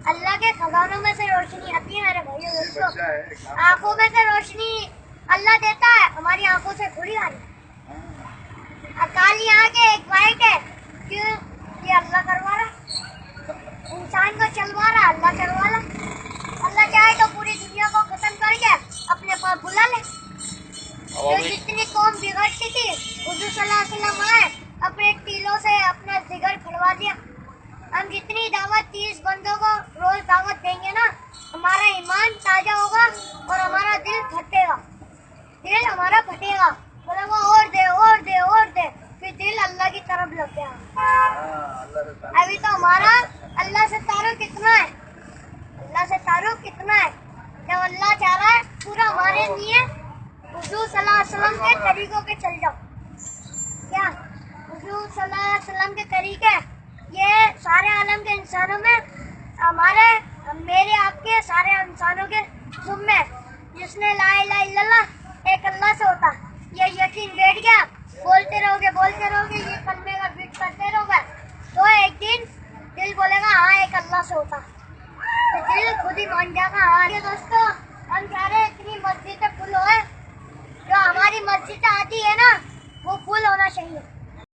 अल्लाह के खजानों में से रोशनी आती है मेरे भाइयों दोस्तों। आंखों में से रोशनी अल्लाह देता है, हमारी आंखों से थोड़ी आ रही है। काली आंखें एक वाइट है, क्यों? ये अल्लाह करवा रहा, इंसान को चलवा रहा, अल्लाह चलवा रहा। अल्लाह चाहे तो पूरी दुनिया को खत्म करके अपने पास बुला ले। जो जितनी कौम बिगड़ती थी, हुजूर सल्लल्लाहु अलैहि वसल्लम आए, अपने टीलों से अपना जिगर फड़वा दिया। हम जितनी दावत 30 बंदों को रोज दावत देंगे ना, हमारा ईमान ताजा होगा और हमारा दिल फटेगा, दिल हमारा फटेगा, बोलेगा और दे और दे और दे, फिर दिल अल्लाह की तरफ लग गया। अभी तो हमारा अल्लाह से तारुफ कितना है, अल्लाह से तारुफ कितना है। जब अल्लाह चाह रहा है पूरा हमारे लिए हुजूर सल्लल्लाहु अलैहि वसल्लम के तरीकों पे चल जाओ। क्या हुजूर सल्लल्लाहु अलैहि वसल्लम के तरीके ये सारे आलम के इंसानों में, हमारे मेरे आपके सारे इंसानों के जुम्मे, जिसने ला इलाहा इल्लल्लाह एक अल्लाह से होता, ये यकीन बैठ गया, बोलते रहोगे, ये कलमे का फिट करते रहोगे, तो एक दिन दिल बोलेगा हाँ एक अल्लाह से होता, तो दिल खुद ही मान जाएगा। हाँ ये दोस्तों, हम चाह रहे इतनी मस्जिदें फुल होए, जो हमारी मस्जिद आती है ना वो फुल होना चाहिए।